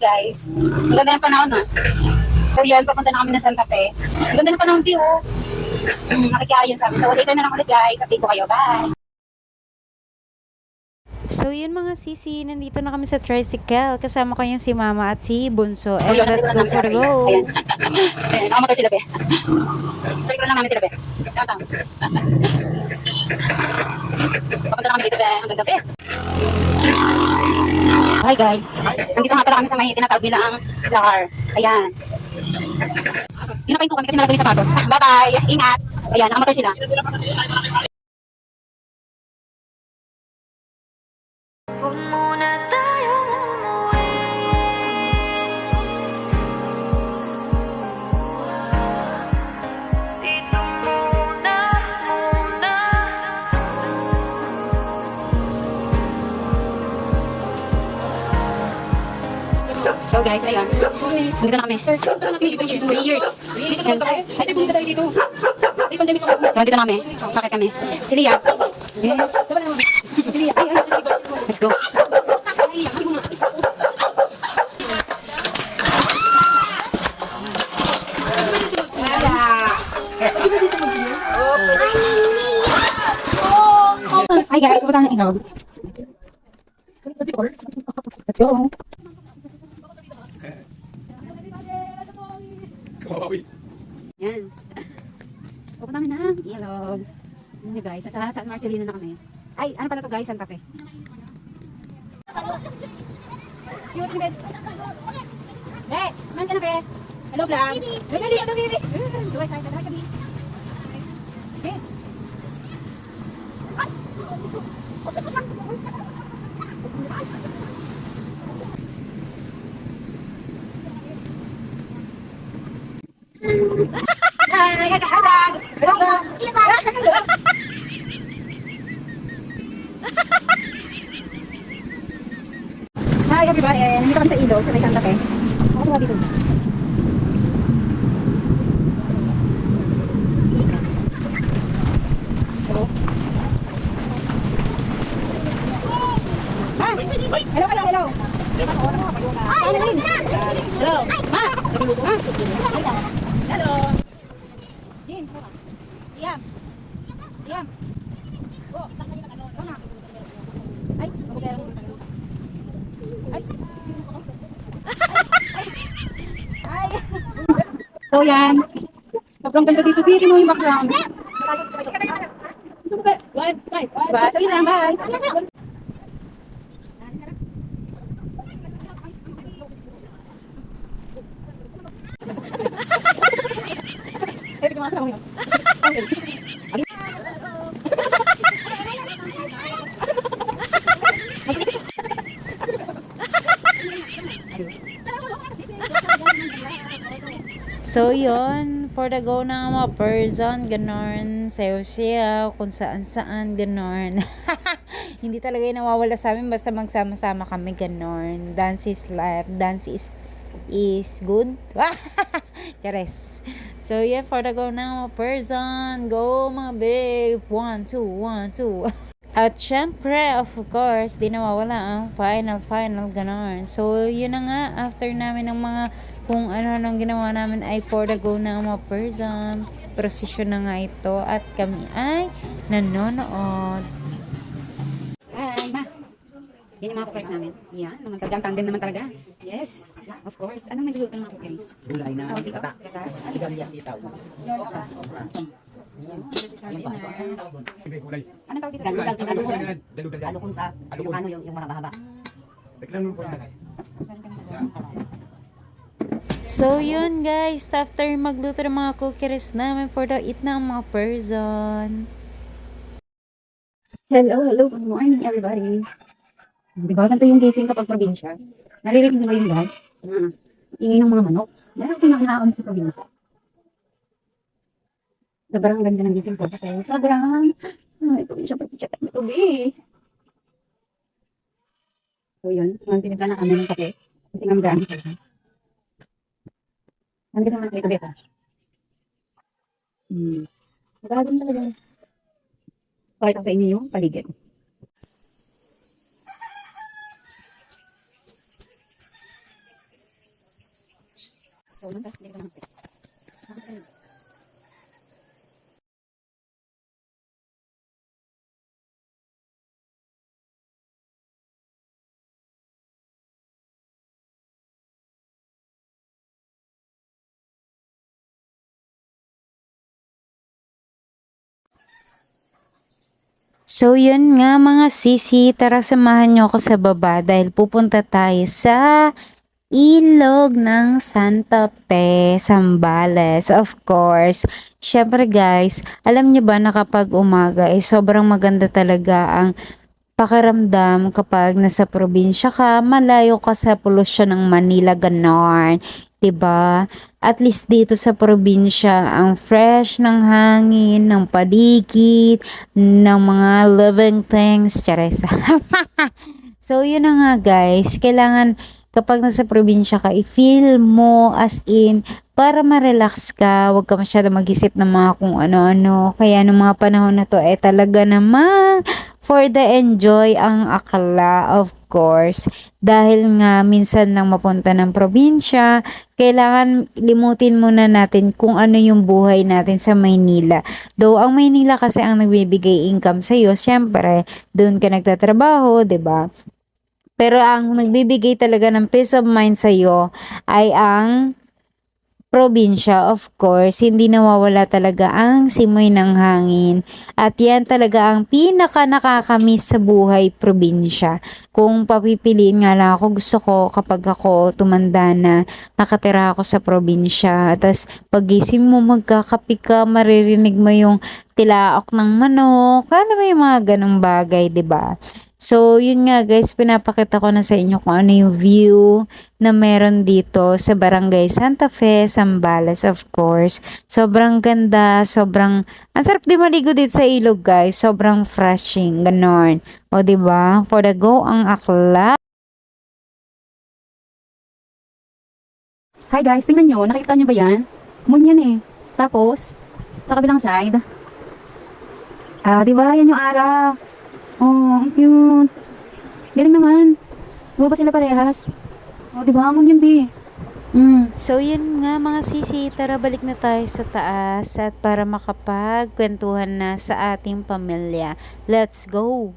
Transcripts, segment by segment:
guys. Ang ganda ng panahon, no? So yun, papunta na kami ng Santa Fe. Ang ganda ng panahon, di oh. Nakikiayon sa amin. So later na lang ulit guys. Update ko kayo. Bye! So yun mga sisi, nandito na kami sa tricycle. Kasama ko yung si Mama at si Bunso. So Eh, yun, let's nandito go na for namin the sila. go. Ayan. Ayan, nakamotor sila, be. Sa likod lang namin sila, be. Tama. Papunta na kami dito, be. Ang ganda, be. Hi guys. Nandito nga pala kami sa may tinatawag nila ang Lakar. Ayan. Pinapain ko kami kasi nalagay yung sapatos. Bye-bye. Ingat. Ayan, nakamotor sila. Huwag muna tayong umuwi. Dito muna. So guys, ayan. Nandito na kami. 3 years. And, so nandito na kami. Bakit kami? Si Lia. Yes. Let's go. Hi guys, pupunta ng ilaw. Let's go. Yan. Pupunta kami ng ilog. Yun guys, sa San Marcelino na kami. Ay, ano pala to guys? Santa Fe. Cute, Bebe. Be, saan ka na, Be? Hello, vlog. Bebe, hello, Bebe. So excited. Hi, Kabi. Be. Hi everybody, nandito kami sa ilog, sa may Santa Fe. Ako ba dito? Hello? Ma! Hello kayo, hello! Hello! Ma! Ma! Hello! Jin! Iyam! Iyam! Tama! Ay! Mabugay lang mo. Ay! Ay! So yan. Sobrang ganda dito. Biri mo yung background. Diba? So yun lang. Bye! So yun, for the go ng mga person, ganon, sayo-sayo, kung saan-saan, ganon. Hindi talaga yung nawawala sa amin, basta magsama-sama kami, ganon. Dance is life, dance is good. Chares. So yeah, for the go ng mga person, go mga babe, 1, 2, 1, 2. At syempre, of course, di nawawala ang final, ganon. So yun na nga, after namin ng mga kung ano nang ginawa namin ay for the go na mga person. Prosesyon na nga ito at kami ay nanonood. Hi, ma. Yan yung mga cookers namin. Yan, naman talaga. Ang tandem naman talaga. Yes, of course. Anong nagluluto ng mga cookers? Gulay na Tawag dito? gata. Sigarilyas sitaw. Gulay. Anong tawag dito? Alukon sa yung ano yung mahaba-haba. So yun guys, after magluto ng mga cookies namin for the eat ng mga person. Hello, good morning everybody. Di ba, ganito yung gising kapag probinsya. Naririnig mo yung guys? Ingin ng mga manok. Meron pinakinaon sa probinsya. Sobrang ganda ng gising ko. Kasi sobrang, probinsya, ito, be. So yun, nandito na kami ng kape. Kasi ng dami talaga. Nandito naman kayo kape ko. Magaganda talaga. Pakita ko sa inyo yung paligid. So yun nga mga sisi, tara samahan nyo ako sa baba dahil pupunta tayo sa ilog ng Santa Fe, Zambales, of course. Syempre guys, alam nyo ba na kapag umaga ay sobrang maganda talaga ang pakiramdam kapag nasa probinsya ka, malayo ka sa polusyon ng Manila, ganon. 'Di ba? At least dito sa probinsya, ang fresh ng hangin, ng paligid, ng mga living things, chares. So, yun na nga guys, kailangan kapag nasa probinsya ka, i-feel mo as in, para ma-relax ka, huwag ka masyado mag-isip ng mga kung ano-ano. Kaya nung mga panahon na to, talaga namang for the enjoy ang akla, of course. Dahil nga minsan lang mapunta ng probinsya, kailangan limutin muna natin kung ano yung buhay natin sa Maynila. Though ang Maynila kasi ang nagbibigay income sa iyo, syempre, doon ka nagtatrabaho, 'di ba? Pero ang nagbibigay talaga ng peace of mind sa iyo ay ang probinsya, of course. Hindi nawawala talaga ang simoy ng hangin. At yan talaga ang pinaka nakakamiss sa buhay probinsya. Kung papipiliin nga lang ako, gusto ko kapag ako tumanda na nakatira ako sa probinsya. Tapos pagising mo magkakape ka, maririnig mo yung tilaok ng manok. Ano ba yung mga ganong bagay, 'di ba? So, yun nga guys, pinapakita ko na sa inyo kung ano yung view na meron dito sa Barangay Santa Fe, Zambales, of course. Sobrang ganda, ang sarap di maligo dito sa ilog guys. Sobrang freshing, ganon. O, diba? For the go, ang akla. Hi guys, tingnan nyo. Nakita nyo ba yan? Moon yan eh. Tapos, sa kabilang side. Di ba? Yan yung araw. Oh, ang cute. Galing naman. Diba ba sila parehas? Di ba? Moon yun, be. So yun nga mga sisi, tara balik na tayo sa taas at para makapagkwentuhan na sa ating pamilya. Let's go!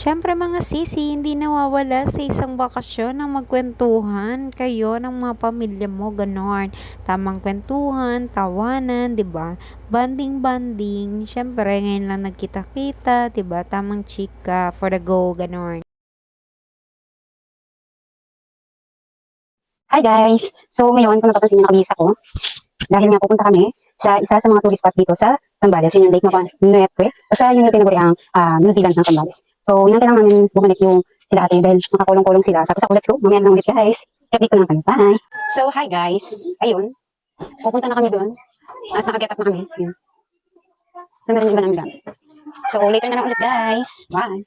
Siyempre mga sisi, hindi nawawala sa isang bakasyon ang magkwentuhan kayo ng mga pamilya mo, ganon. Tamang kwentuhan, tawanan, 'di ba? Banding-banding. Siyempre ngayon lang nagkita-kita, 'di ba? Tamang chika for the go, ganon. Hi guys! So ngayon, kung napapansin niyo kami sa ko, dahil nga pupunta kami sa isa sa mga tourist spot dito sa Zambales, yun yung Lake Nuepe, basta yun yung tinaguri ang New Zealand ng Zambales. So, yun kailangan namin bumalik yung sila ate dahil nakakulong-kulong sila. Tapos ako, let's go. Mamaya na ulit guys. Check dito lang kami. Bye! So, hi guys. Ayun. Pupunta na kami doon. At nakaget up na kami. Yun. So, meron iba namin gamit. So, later na lang ulit guys. Bye!